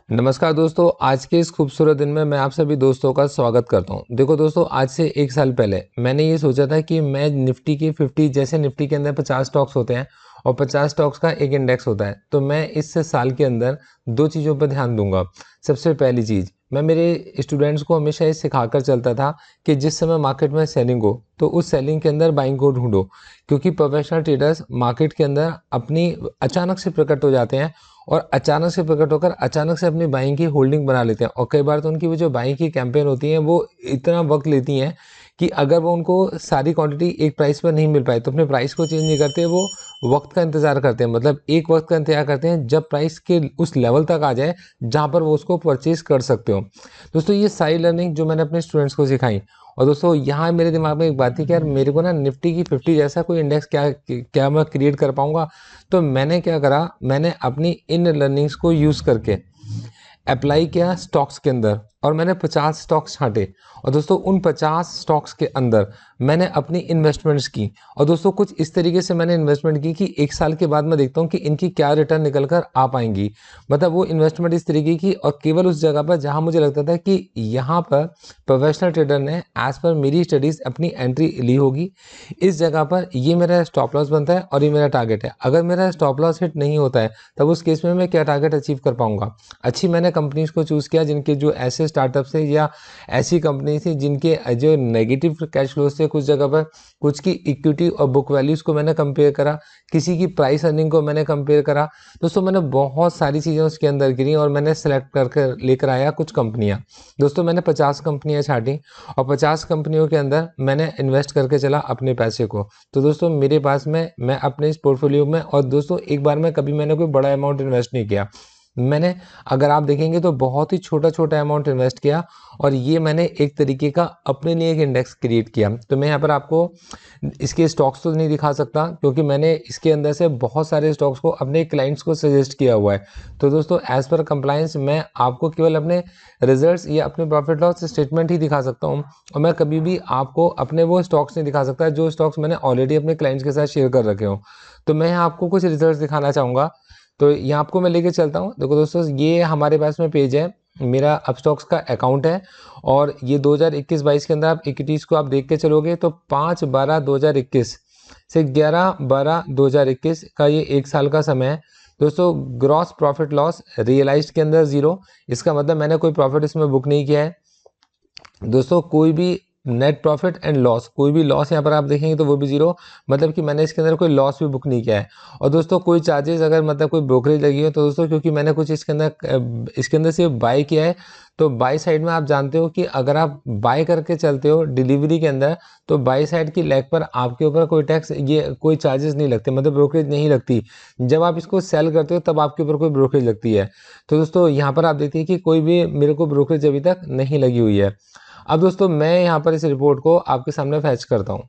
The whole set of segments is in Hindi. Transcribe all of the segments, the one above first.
नमस्कार दोस्तों, आज के इस खूबसूरत दिन में मैं आप सभी दोस्तों का स्वागत करता हूं। देखो दोस्तों, आज से एक साल पहले मैंने ये सोचा था कि मैं निफ्टी के 50 जैसे निफ्टी के अंदर 50 स्टॉक्स होते हैं और 50 स्टॉक्स का एक इंडेक्स होता है, तो मैं इस साल के अंदर दो चीज़ों पर ध्यान दूंगा। सबसे पहली चीज़, मैं मेरे स्टूडेंट्स को हमेशा ये सिखाकर चलता था कि जिस समय मार्केट में सेलिंग हो तो उस सेलिंग के अंदर बाइंग को ढूंढो, क्योंकि प्रोफेशनल ट्रेडर्स मार्केट के अंदर अपनी अचानक से प्रकट हो जाते हैं और अचानक से प्रकट होकर अचानक से अपनी बाइंग की होल्डिंग बना लेते हैं। और कई बार तो उनकी वो जो बाइंग की कैंपेन होती है वो इतना वक्त लेती हैं कि अगर वो उनको सारी क्वांटिटी एक प्राइस पर नहीं मिल पाए तो अपने प्राइस को चेंज नहीं करते, वो वक्त का इंतजार करते हैं। मतलब एक वक्त का इंतजार करते हैं जब प्राइस के उस लेवल तक आ जाए जहाँ पर वो उसको परचेज कर सकते हो। दोस्तों, ये सारी लर्निंग जो मैंने अपने स्टूडेंट्स को सिखाई। और दोस्तों, यहाँ मेरे दिमाग में एक बात थी कि यार मेरे को ना निफ्टी की 50 जैसा कोई इंडेक्स क्या क्या मैं क्रिएट कर पाऊंगा। तो मैंने क्या करा, मैंने अपनी इन लर्निंग्स को यूज़ करके अप्लाई किया स्टॉक्स के अंदर और मैंने 50 स्टॉक्स छांटे। और दोस्तों, उन 50 स्टॉक्स के अंदर मैंने अपनी इन्वेस्टमेंट्स की। और दोस्तों, कुछ इस तरीके से मैंने इन्वेस्टमेंट की कि एक साल के बाद मैं देखता हूँ कि इनकी क्या रिटर्न निकल कर आ पाएंगी। मतलब वो इन्वेस्टमेंट इस तरीके की, और केवल उस जगह पर जहाँ मुझे लगता था कि यहाँ पर प्रोफेशनल ट्रेडर ने एज पर मेरी स्टडीज़ अपनी एंट्री ली होगी, इस जगह पर ये मेरा स्टॉप लॉस बनता है और ये मेरा टारगेट है। अगर मेरा स्टॉप लॉस हिट नहीं होता है तब उस केस में मैं क्या टारगेट अचीव कर पाऊंगा। अच्छी मैंने कंपनीज को चूज़ किया जिनके जो ऐसे स्टार्टअप्स है या ऐसी कंपनी थी जिनके जो नेगेटिव कैश फ्लो से कुछ जगह पर कुछ की इक्विटी और बुक वैल्यूज़ को मैंने कंपेयर करा, किसी की प्राइस अर्निंग को मैंने कंपेयर करा। दोस्तों, मैंने बहुत सारी चीज़ें उसके अंदर गिरी और मैंने सेलेक्ट करके लेकर आया कुछ कंपनियां। दोस्तों, मैंने 50 कंपनियां छाटी और 50 कंपनियों के अंदर मैंने इन्वेस्ट करके चला अपने पैसे को। तो दोस्तों, मेरे पास में मैं अपने इस पोर्टफोलियो में, और दोस्तों एक बार में कभी मैंने कोई बड़ा अमाउंट इन्वेस्ट नहीं किया। मैंने, अगर आप देखेंगे तो बहुत ही छोटा छोटा अमाउंट इन्वेस्ट किया और ये मैंने एक तरीके का अपने लिए एक इंडेक्स क्रिएट किया। तो मैं यहाँ पर आपको इसके स्टॉक्स तो नहीं दिखा सकता क्योंकि मैंने इसके अंदर से बहुत सारे स्टॉक्स को अपने क्लाइंट्स को सजेस्ट किया हुआ है। तो दोस्तों, एज पर कंप्लायंस मैं आपको केवल अपने रिजल्ट्स या अपने प्रॉफिट लॉस स्टेटमेंट ही दिखा सकता हूँ, और मैं कभी भी आपको अपने वो स्टॉक्स नहीं दिखा सकता जो स्टॉक्स मैंने ऑलरेडी अपने क्लाइंट्स के साथ शेयर कर रखे हो। तो मैं यहाँ आपको कुछ रिजल्ट्स दिखाना चाहूँगा। तो यहाँ आपको मैं लेके चलता हूँ। देखो दोस्तों, ये हमारे पास में पेज है, मेरा अपस्टॉक्स का अकाउंट है, और ये 2021-22 के अंदर आप इक्विटीज़ को आप देख के चलोगे तो 5/12/2021 से 11/12/2021 का ये एक साल का समय है। दोस्तों, ग्रॉस प्रॉफिट लॉस रियलाइज्ड के अंदर जीरो, इसका मतलब मैंने कोई प्रॉफिट इसमें बुक नहीं किया है। दोस्तों, कोई भी नेट प्रॉफिट एंड लॉस, कोई भी लॉस यहाँ पर आप देखेंगे तो वो भी जीरो, मतलब कि मैंने इसके अंदर कोई लॉस भी बुक नहीं किया है। और दोस्तों, कोई चार्जेस अगर मतलब कोई ब्रोकरेज लगी हो तो दोस्तों, क्योंकि मैंने कुछ इसके अंदर सिर्फ बाय किया है, तो बाय साइड में आप जानते हो कि अगर आप बाय करके चलते हो डिलीवरी के अंदर तो बाय साइड की लेग पर आपके ऊपर कोई टैक्स, ये कोई चार्जेस नहीं लगते, मतलब ब्रोकरेज नहीं लगती। जब आप इसको सेल करते हो तब आपके ऊपर कोई ब्रोकरेज लगती है। तो दोस्तों, यहाँ पर आप देखते हैं कि कोई भी मेरे को ब्रोकरेज अभी तक नहीं लगी हुई है। अब दोस्तों, मैं यहाँ पर इस रिपोर्ट को आपके सामने फैच करता हूँ।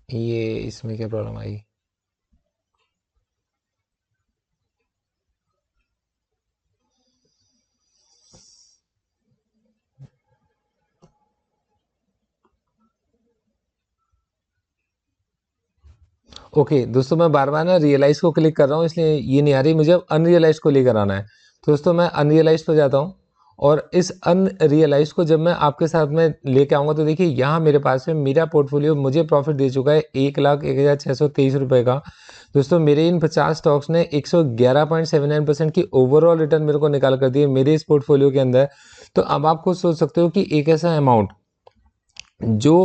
ये इसमें क्या प्रॉब्लम आई? ओके दोस्तों, मैं बार बार ना रियलाइज को क्लिक कर रहा हूँ इसलिए ये नहीं आ रही, मुझे अनरियलाइज को लेकर आना है। तो दोस्तों, मैं अनरियलाइज पे जाता हूँ और इस अनरियलाइज को जब मैं आपके साथ में लेके आऊँगा तो देखिए यहाँ मेरे पास में मेरा पोर्टफोलियो मुझे प्रॉफिट दे चुका है 1,01,623 रुपये का। दोस्तों, मेरे इन 50 स्टॉक्स ने 111.79% की ओवरऑल रिटर्न मेरे को निकाल कर दी है मेरे इस पोर्टफोलियो के अंदर। तो अब आप खुद सोच सकते हो कि एक ऐसा अमाउंट जो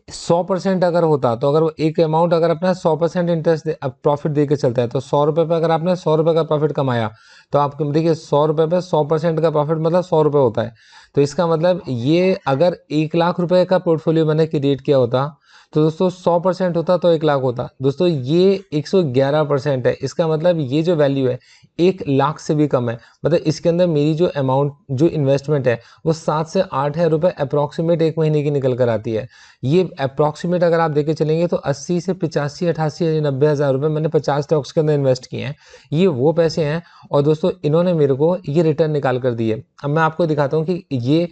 100% अगर होता, तो अगर वो एक अमाउंट अगर अपना 100% इंटरेस्ट प्रॉफिट दे के चलता है तो 100 रुपये पे अगर आपने 100 रुपये का प्रॉफिट कमाया तो आप देखिए 100 रुपये पे 100% का प्रॉफिट मतलब 100 रुपये होता है। तो इसका मतलब ये अगर 1 लाख रुपए का पोर्टफोलियो मैंने क्रिएट किया होता तो दोस्तों 100% होता तो 1 लाख होता। दोस्तों ये 111% है। इसका मतलब ये जो वैल्यू है 1 लाख से भी कम है। मतलब इसके अंदर मेरी जो अमाउंट, जो इन्वेस्टमेंट है वो 7 से 8 हज़ार रुपये अप्रॉक्सीमेट 1 महीने की निकल कर आती है। ये अप्रॉक्सीमेट अगर आप देखे चलेंगे तो 80 से 85, 88 या 90 हज़ार रुपये मैंने 50 स्टॉक्स के अंदर इन्वेस्ट किए हैं। ये वो पैसे हैं और दोस्तों इन्होंने मेरे को ये रिटर्न निकाल कर दिए। अब मैं आपको दिखाता हूँ कि ये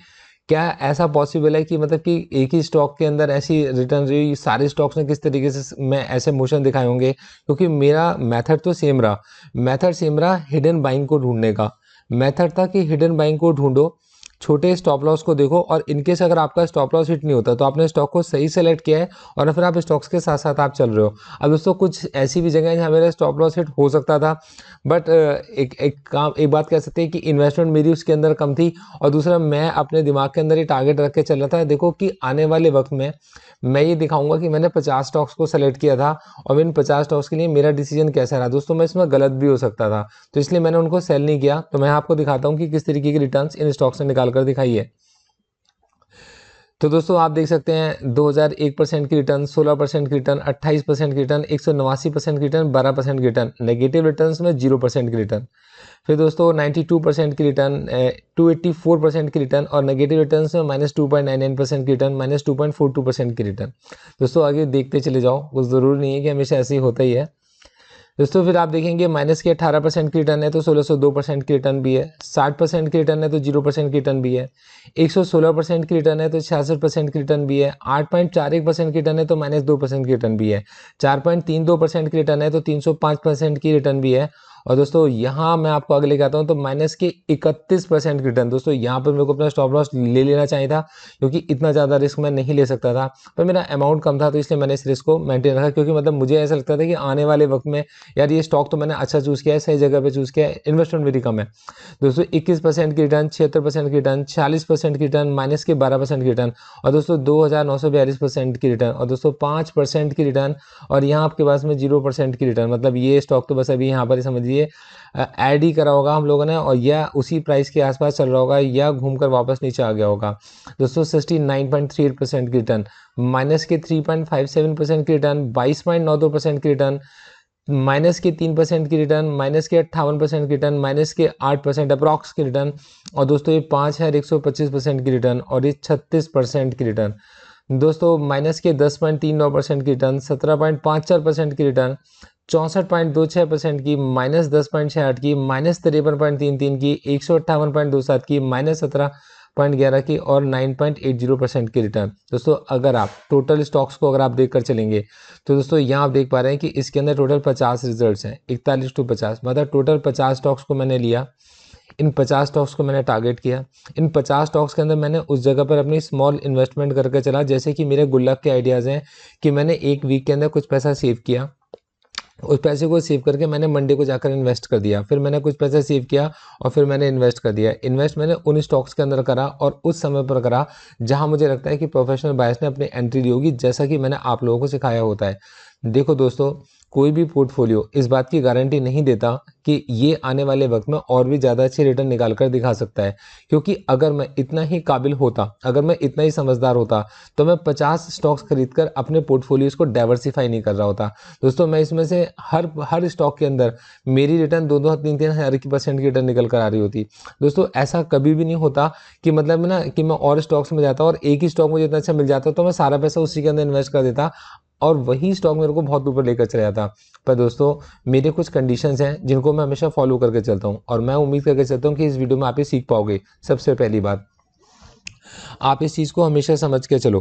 क्या ऐसा पॉसिबल है कि मतलब कि एक ही स्टॉक के अंदर ऐसी रिटर्न रही, सारे स्टॉक्स ने किस तरीके से मैं ऐसे मोशन दिखाए होंगे, क्योंकि मेरा मेथड तो सेम रहा। मेथड सेम रहा हिडन बाइंग को ढूंढने का। मेथड था कि हिडन बाइंग को ढूंढो, छोटे स्टॉप लॉस को देखो, और इनकेस अगर आपका स्टॉप लॉस हिट नहीं होता तो आपने स्टॉक को सही सेलेक्ट किया है और फिर आप स्टॉक्स के साथ साथ आप चल रहे हो। अब दोस्तों कुछ ऐसी भी जगह है जहाँ मेरा स्टॉप लॉस हिट हो सकता था, बट एक बात कह सकते हैं कि इन्वेस्टमेंट मेरी उसके अंदर कम थी, और दूसरा मैं अपने दिमाग के अंदर ये टारगेट रख के चल रहा था। देखो कि आने वाले वक्त में मैं ये दिखाऊंगा कि मैंने 50 स्टॉक्स को सेलेक्ट किया था और इन 50 स्टॉक्स के लिए मेरा डिसीजन कैसा रहा। दोस्तों मैं इसमें गलत भी हो सकता था, तो इसलिए मैंने उनको सेल नहीं किया। तो मैं आपको दिखाता हूँ कि किस तरीके की रिटर्न्स इन स्टॉक्स ने निकाल कर दिखाई है। तो दोस्तों आप देख सकते हैं 2001% की रिटर्न, 16% की रिटर्न, 28% की रिटर्न, 189% की रिटर्न, 12% की रिटर्न। नेगेटिव रिटर्न्स में 0% की रिटर्न। फिर दोस्तों 92% की रिटर्न, 284% की रिटर्न, और नेगेटिव रिटर्न्स में -2.99% की रिटर्न, -2.42% की रिटर्न। दोस्तों आगे देखते चले जाओ, कुछ ज़रूरी नहीं है कि हमेशा ऐसे ही होता ही है। दोस्तों फिर आप देखेंगे माइनस के 18% की रिटर्न है तो 1602% की रिटर्न भी है, 60% की रिटर्न है तो 0% की रिटर्न भी है, 116% की रिटर्न है तो 66% की रिटर्न भी है, 8.41% की रिटर्न है तो -2% की रिटर्न भी है, 4.32% की रिटर्न है तो 305% की रिटर्न भी है। और दोस्तों यहाँ मैं आपको आगे लेके आता हूँ तो माइनस के 31% की रिटर्न। दोस्तों यहाँ पर मेरे को अपना स्टॉप लॉस ले लेना चाहिए था, क्योंकि इतना ज़्यादा रिस्क मैं नहीं ले सकता था, पर मेरा अमाउंट कम था तो इसलिए मैंने इस रिस्क को मेंटेन रखा। क्योंकि मतलब मुझे ऐसा लगता था कि आने वाले वक्त में यार ये स्टॉक तो मैंने अच्छा चूज़ किया है, सही जगह पे चूज़ किया है, इन्वेस्टमेंट मेरी कम है। दोस्तों 21% की रिटर्न, 76% की रिटर्न, 40% की रिटर्न, माइनस के 12% की रिटर्न, और दोस्तों 2942% की रिटर्न, और दोस्तों 5% की रिटर्न, और यहाँ आपके पास में 0% की रिटर्न। मतलब ये स्टॉक तो बस अभी यहाँ पर समझिए ऐड ही करा होगा हम लोगों ने, और या उसी प्राइस के आसपास चल रहा होगा या घूमकर वापस नीचे आ गया होगा। दोस्तों 69.38% की रिटर्न, माइनस के 3.57% की रिटर्न, 22.92% की रिटर्न, माइनस के 3% की रिटर्न, माइनस के 58% की रिटर्न, माइनस के 8% अप्रॉक्स की रिटर्न, और दोस्तों ये 5125% की रिटर्न, और ये 36% की रिटर्न। दोस्तों माइनस के 10.39% की रिटर्न, 17.54% की रिटर्न, 64.26% की, -10.68 की, -53.33 की, 158.27 की, -17.11 की, और 9.80% की रिटर्न। दोस्तों अगर आप टोटल स्टॉक्स को अगर आप देखकर चलेंगे तो दोस्तों यहाँ आप देख पा रहे हैं कि इसके अंदर टोटल 50 रिजल्ट्स हैं, 41:50। मतलब टोटल 50 स्टॉक्स को मैंने लिया, इन 50 स्टॉक्स को मैंने टारगेट किया। इन 50 स्टॉक्स के अंदर मैंने उस जगह पर अपनी स्मॉल इन्वेस्टमेंट करके चला। जैसे कि मेरे गुल्लक के आइडियाज़ हैं कि मैंने एक वीक के अंदर कुछ पैसा सेव किया, उस पैसे को सेव करके मैंने मंडे को जाकर इन्वेस्ट कर दिया, फिर मैंने कुछ पैसा सेव किया और फिर मैंने इन्वेस्ट कर दिया। इन्वेस्ट मैंने उन स्टॉक्स के अंदर करा और उस समय पर करा जहां मुझे लगता है कि प्रोफेशनल बायर्स ने अपनी एंट्री ली होगी, जैसा कि मैंने आप लोगों को सिखाया होता है। देखो दोस्तों, कोई भी पोर्टफोलियो इस बात की गारंटी नहीं देता कि ये आने वाले वक्त में और भी ज़्यादा अच्छे रिटर्न निकाल कर दिखा सकता है। क्योंकि अगर मैं इतना ही काबिल होता, अगर मैं इतना ही समझदार होता, तो मैं 50 स्टॉक्स खरीदकर अपने पोर्टफोलियोज को डाइवर्सिफाई नहीं कर रहा होता। दोस्तों मैं इसमें से हर स्टॉक के अंदर मेरी रिटर्न 2-2, 3-3 हज़ार की % की रिटर्न निकल कर आ रही होती। दोस्तों ऐसा कभी भी नहीं होता कि मतलब ना कि मैं और स्टॉक्स में जाता और एक ही स्टॉक मुझे इतना अच्छा मिल जाता तो मैं सारा पैसा उसी के अंदर इन्वेस्ट कर देता और वही स्टॉक मेरे को बहुत ऊपर लेकर चला जाता। पर दोस्तों मेरे कुछ कंडीशंस हैं जिनको मैं हमेशा फॉलो करके चलता हूँ और मैं उम्मीद करके चलता हूँ कि इस वीडियो में आप ये सीख पाओगे। सबसे पहली बात, आप इस चीज़ को हमेशा समझ के चलो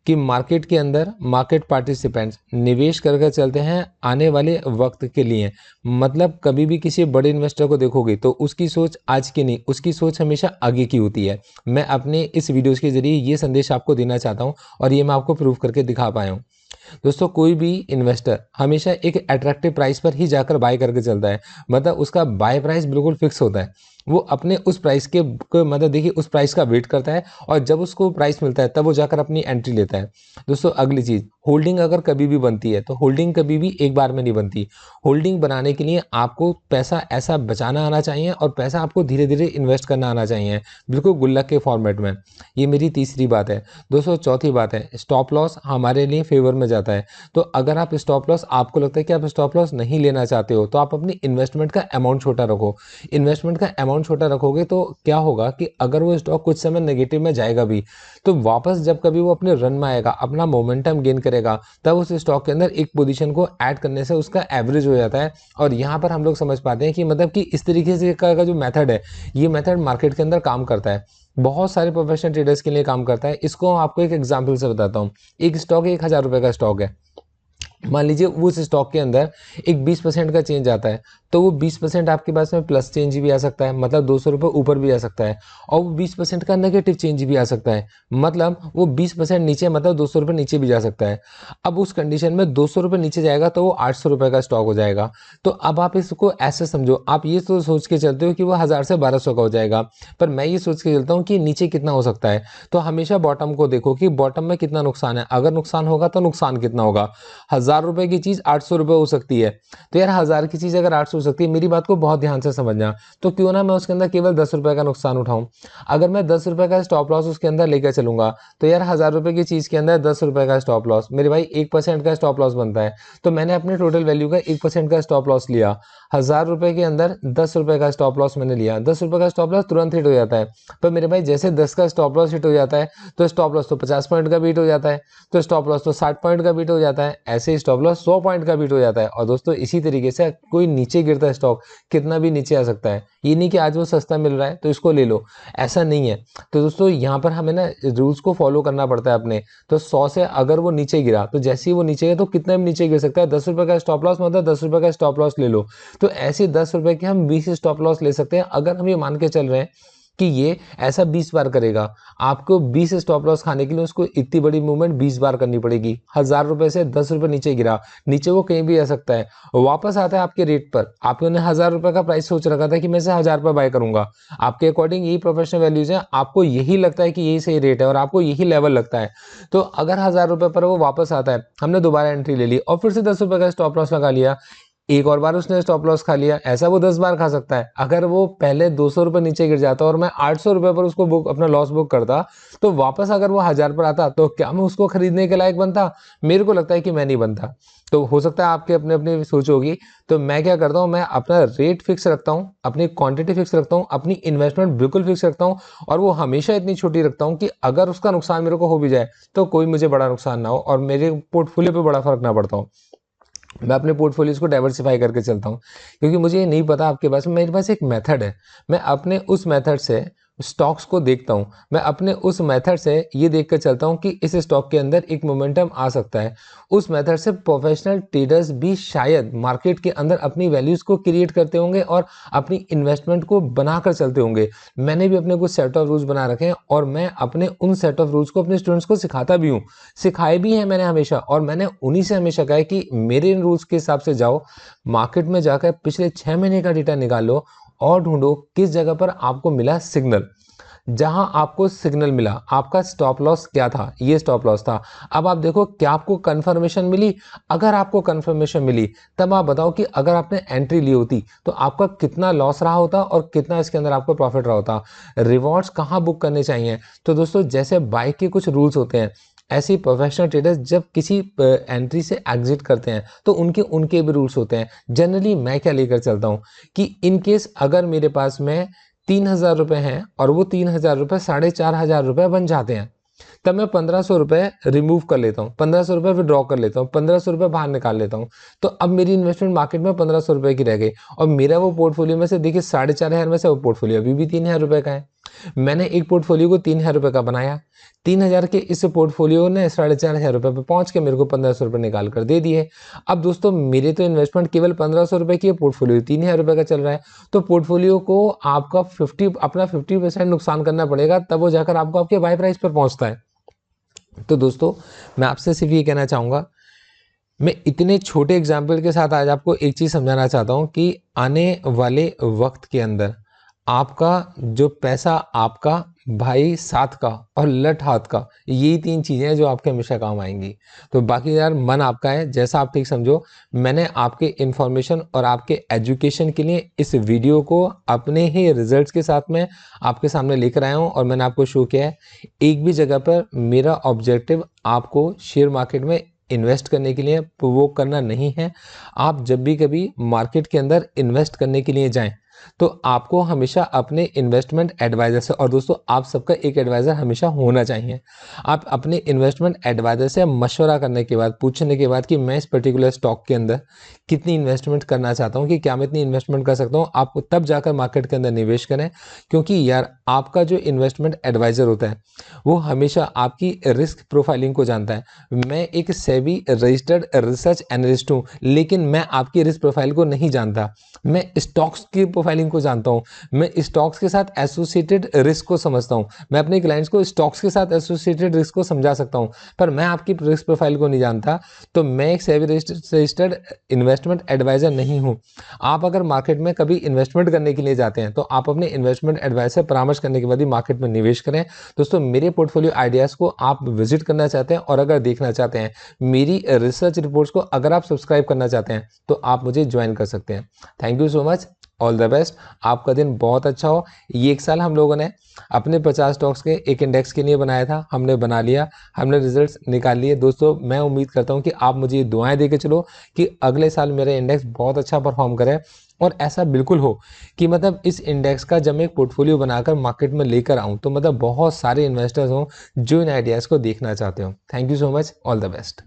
कि मार्केट के अंदर मार्केट पार्टिसिपेंट्स निवेश करके चलते हैं आने वाले वक्त के लिए। मतलब कभी भी किसी बड़े इन्वेस्टर को देखोगे तो उसकी सोच आज की नहीं, उसकी सोच हमेशा आगे की होती है। मैं अपने इस वीडियोस के जरिए ये संदेश आपको देना चाहता हूँ और ये मैं आपको प्रूव करके दिखा पाया हूँ। दोस्तों कोई भी इन्वेस्टर हमेशा एक अट्रैक्टिव प्राइस पर ही जाकर बाय करके चलता है। मतलब उसका बाय प्राइस बिल्कुल फिक्स होता है। वो अपने उस प्राइस के मतलब देखिए उस प्राइस का वेट करता है, और जब उसको प्राइस मिलता है तब वो जाकर अपनी एंट्री लेता है। दोस्तों अगली चीज़, होल्डिंग अगर कभी भी बनती है तो होल्डिंग कभी भी एक बार में नहीं बनती। होल्डिंग बनाने के लिए आपको पैसा ऐसा बचाना आना चाहिए और पैसा आपको धीरे धीरे इन्वेस्ट करना आना चाहिए, बिल्कुल गुल्लक के फॉर्मेट में। ये मेरी तीसरी बात है। दोस्तों चौथी बात है, स्टॉप लॉस हमारे लिए फेवर में जाता है। तो अगर आप स्टॉप लॉस, आपको लगता है कि आप स्टॉप लॉस नहीं लेना चाहते हो, तो आप अपनी इन्वेस्टमेंट का अमाउंट छोटा रखो। इन्वेस्टमेंट का अमाउंट छोटा रखोगे तो क्या होगा कि अगर वो स्टॉक कुछ समय नेगेटिव में जाएगा भी, तो वापस जब कभी वो अपने रन में आएगा, अपना मोमेंटम गेन करेगा, तब उस स्टॉक के अंदर एक पोजीशन को ऐड करने से उसका एवरेज हो जाता है। और यहाँ पर हम लोग समझ पाते हैं कि मतलब कि इस तरीके से का जो मेथड है, ये मेथड मार्केट के अंदर काम करता है, बहुत सारे प्रोफेशनल ट्रेडर्स के लिए काम करता है। इसको आपको एक एग्जाम्पल से बताता हूँ। एक स्टॉक 1,000 रुपये का स्टॉक है, मान लीजिए उस स्टॉक के अंदर एक 20% का चेंज आता है, तो वो 20% आपके पास में प्लस चेंज भी आ सकता है, मतलब 200 रुपये ऊपर भी आ सकता है, और वो 20% का नेगेटिव चेंज भी आ सकता है, मतलब वो 20% नीचे, मतलब 200 रुपये नीचे भी जा सकता है। अब उस कंडीशन में 200 रुपये नीचे जाएगा तो वो 800 रुपये का स्टॉक हो जाएगा। तो अब आप इसको ऐसे समझो, आप ये तो सोच के चलते हो कि वो 1000 से 1200 का हो जाएगा, पर मैं ये सोच के चलता हूँ कि नीचे कितना हो सकता है। तो हमेशा बॉटम को देखो कि बॉटम में कितना नुकसान है, अगर नुकसान होगा तो नुकसान कितना होगा। 1000 रुपए की चीज 800 रुपये हो सकती है, तो यार 1000 की चीज अगर 800 हो सकती है, मेरी बात को बहुत ध्यान से समझना, तो क्यों ना मैं उसके अंदर केवल 10 रुपए का नुकसान उठाऊं। अगर मैं 10 रुपए का स्टॉप लॉस उसके अंदर लेकर चलूंगा, तो यार 1000 रुपए की चीज के अंदर 10 रुपए का स्टॉप लॉस, मेरे भाई 1% का स्टॉप लॉस बनता है। तो मैंने अपने टोटल वैल्यू का 1% का स्टॉप लॉस लिया, 1000 रुपए के अंदर 10 रुपए का स्टॉप लॉस मैंने लिया। 10 रुपए का स्टॉप लॉस तुरंत हिट हो जाता है, पर मेरे भाई जैसे 10 का स्टॉप लॉस हिट हो जाता है, तो स्टॉप लॉस तो 50 पॉइंट का बीट हो जाता है, तो स्टॉप लॉस तो 60 पॉइंट का बीट हो जाता है, ऐसे ही स्टॉप लॉस 100 पॉइंट का बीट हो जाता है। और दोस्तों इसी तरीके से कोई नीचे गिरता है स्टॉक, कितना भी नीचे आ सकता है। ये नहीं कि आज वो सस्ता मिल रहा है तो इसको ले लो, ऐसा नहीं है। तो दोस्तों यहाँ पर हमें ना रूल्स को फॉलो करना पड़ता है अपने। तो 100 से अगर वो नीचे गिरा, तो जैसे ही वो नीचे गया तो कितना भी नीचे गिर सकता है। 10 रुपए का स्टॉप लॉस मतलब 10 रुपए का स्टॉप लॉस ले लो। तो ऐसे 10 रुपए के हम 20 स्टॉप लॉस ले सकते हैं, अगर हम ये मान के चल रहे हैं कि ये ऐसा 20 बार करेगा। आपको 20 स्टॉप लॉस खाने के लिए उसको इतनी बड़ी मूवमेंट 20 बार करनी पड़ेगी। 1000 रुपए से 10 रुपए नीचे गिरा, नीचे वो कहीं भी आ सकता है, वापस आता है आपके रेट पर। आपने 1000 रुपए का प्राइस सोच रखा था कि मैं से 1000 रुपए बाय करूंगा, आपके अकॉर्डिंग यही प्रोफेशनल वैल्यूज है, आपको यही लगता है कि यही सही रेट है और आपको यही लेवल लगता है। तो अगर 1000 रुपए पर वो वापस आता है, हमने दोबारा एंट्री ले ली और फिर से 10 रुपए का स्टॉप लॉस लगा लिया, एक और बार उसने स्टॉप लॉस खा लिया, ऐसा वो 10 बार खा सकता है। अगर वो पहले 200 रुपये नीचे गिर जाता और मैं 800 रुपये पर उसको बुक अपना लॉस बुक करता, तो वापस अगर वो 1000 पर आता, तो क्या मैं उसको खरीदने के लायक बनता? मेरे को लगता है कि मैं नहीं बनता। तो हो सकता है आपके अपने अपने सोच होगी। तो मैं क्या करता हूँ, मैं अपना रेट फिक्स रखता हूँ, अपनी क्वांटिटी फिक्स रखता हूँ, अपनी इन्वेस्टमेंट बिल्कुल फिक्स रखता हूँ, और वो हमेशा इतनी छोटी रखता हूँ कि अगर उसका नुकसान मेरे को हो भी जाए तो कोई मुझे बड़ा नुकसान ना हो और मेरे पोर्टफोलियो पे बड़ा फर्क ना पड़ता हो। मैं अपने पोर्टफोलियोज को डाइवर्सिफाई करके चलता हूँ, क्योंकि मुझे ये नहीं पता आपके पास में, मेरे पास एक मेथड है। मैं अपने उस मेथड से स्टॉक्स को देखता हूँ, मैं अपने उस मेथड से ये देख कर चलता हूँ कि इस स्टॉक के अंदर एक मोमेंटम आ सकता है। उस मेथड से प्रोफेशनल ट्रेडर्स भी शायद मार्केट के अंदर अपनी वैल्यूज को क्रिएट करते होंगे और अपनी इन्वेस्टमेंट को बनाकर चलते होंगे। मैंने भी अपने कुछ सेट ऑफ रूल्स बना रखे हैं और मैं अपने उन सेट ऑफ रूल्स को अपने स्टूडेंट्स को सिखाता भी हूँ, सिखाए भी हैं मैंने हमेशा। और मैंने उन्हीं से हमेशा कहा है कि मेरे इन रूल्स के हिसाब से जाओ, मार्केट में जाकर पिछले 6 महीने का डेटा निकाल लो और ढूंढो किस जगह पर आपको मिला सिग्नल। जहां आपको सिग्नल मिला, आपका स्टॉप लॉस क्या था, ये स्टॉप लॉस था। अब आप देखो क्या आपको कंफर्मेशन मिली। अगर आपको कंफर्मेशन मिली, तब आप बताओ कि अगर आपने एंट्री ली होती तो आपका कितना लॉस रहा होता और कितना इसके अंदर आपको प्रॉफिट रहा होता। रिवॉर्ड्स कहाँ बुक करने चाहिए? तो दोस्तों जैसे बाइक के कुछ रूल्स होते हैं, ऐसे ही प्रोफेशनल ट्रेडर्स जब किसी एंट्री से एग्जिट करते हैं तो उनके उनके भी रूल्स होते हैं। जनरली मैं क्या लेकर चलता हूँ कि इन केस अगर मेरे पास में 3000 रुपये हैं और वो 3000 रुपये 4500 रुपये बन जाते हैं, तब मैं 1500 रुपये रिमूव कर लेता हूँ, 1500 रुपये विड्रॉ कर लेता हूँ, 1500 रुपये बाहर निकाल लेता हूँ। तो अब मेरी इन्वेस्टमेंट मार्केट में 1500 रुपये की रह गई और मेरा वो पोर्टफोलियो में से देखिए 4500 में से वो पोर्टफोलियो अभी भी 3000 रुपये का है। मैंने एक पोर्टफोलियो को 3000 रुपये का बनाया, 3000 के इस पोर्टफोलियो ने 4500 रुपये पे पहुंच के मेरे को 1500 रुपये निकाल कर दे दिए। अब दोस्तों मेरे तो इन्वेस्टमेंट केवल 1500 रुपये की है, पोर्टफोलियो 3000 रुपये का चल रहा है। तो पोर्टफोलियो को आपका 50% नुकसान करना पड़ेगा, तब वो जाकर आपको आपके बाय प्राइस पर पहुंचता है। तो दोस्तों मैं आपसे सिर्फ ये कहना चाहूँगा, मैं इतने छोटे एग्जाम्पल के साथ आज आपको एक चीज़ समझाना चाहता हूँ कि आने वाले वक्त के अंदर आपका जो पैसा, आपका भाई साथ का और लठ हाथ का, यही 3 चीज़ें हैं जो आपके हमेशा काम आएंगी। तो बाकी यार मन आपका है, जैसा आप ठीक समझो। मैंने आपके इन्फॉर्मेशन और आपके एजुकेशन के लिए इस वीडियो को अपने ही रिजल्ट्स के साथ में आपके सामने लेकर आया हूँ और मैंने आपको शो किया है। एक भी जगह पर मेरा ऑब्जेक्टिव आपको शेयर मार्केट में इन्वेस्ट करने के लिए प्रोवोक करना नहीं है। आप जब भी कभी मार्केट के अंदर इन्वेस्ट करने के लिए जाएं तो आपको हमेशा अपने इन्वेस्टमेंट एडवाइजर से, और दोस्तों आप सबका एक एडवाइज़र हमेशा होना चाहिए, आप अपने इन्वेस्टमेंट एडवाइज़र से मशवरा करने के बाद, पूछने के बाद कि मैं इस पर्टिकुलर स्टॉक के अंदर कितनी इन्वेस्टमेंट करना चाहता हूँ, कि क्या मैं इतनी इन्वेस्टमेंट कर सकता हूँ, आप तब जाकर मार्केट के अंदर निवेश करें। क्योंकि यार आपका जो इन्वेस्टमेंट एडवाइज़र होता है वो हमेशा आपकी रिस्क प्रोफाइलिंग को जानता है। मैं एक सेबी रजिस्टर्ड रिसर्च एनालिस्ट हूँ, लेकिन मैं आपकी रिस्क प्रोफाइल को नहीं जानता। मैं स्टॉक्स की प्रोफाइलिंग को जानता हूँ, मैं स्टॉक्स के साथ एसोसिएटेड रिस्क को समझता हूँ, मैं अपने क्लाइंट्स को स्टॉक्स के साथ एसोसिएटेड रिस्क को समझा सकता हूँ, पर मैं आपकी रिस्क प्रोफाइल को नहीं जानता। तो मैं एक सेबी रजिस्टर्ड इन्वेस्टमेंट एडवाइजर नहीं हूँ। आप अगर मार्केट में कभी इन्वेस्टमेंट करने के लिए जाते हैं तो आप अपने इन्वेस्टमेंट एडवाइजर से परामर्श करने के बाद ही मार्केट में निवेश करें। दोस्तों मेरे पोर्टफोलियो आइडियाज़ को आप विजिट करना चाहते हैं और अगर देखना चाहते हैं मेरी रिसर्च रिपोर्ट्स को, अगर आप सब्सक्राइब करना चाहते हैं तो आप मुझे ज्वाइन कर सकते हैं। Thank you so much, all the best, आपका दिन बहुत अच्छा हो। ये एक साल हम लोगों ने अपने 50 स्टॉक्स के एक इंडेक्स के लिए बनाया था, हमने बना लिया, हमने रिजल्ट्स निकाल लिए। दोस्तों मैं उम्मीद करता हूँ कि आप मुझे दुआएं दे के चलो कि अगले साल मेरा इंडेक्स बहुत अच्छा परफॉर्म करे और ऐसा बिल्कुल हो कि मतलब इस इंडेक्स का जब मैं एक पोर्टफोलियो बनाकर मार्केट में लेकर आऊँ तो मतलब बहुत सारे इन्वेस्टर्स हों जो इन आइडियाज़ को देखना चाहते हो। Thank you so much, all the best.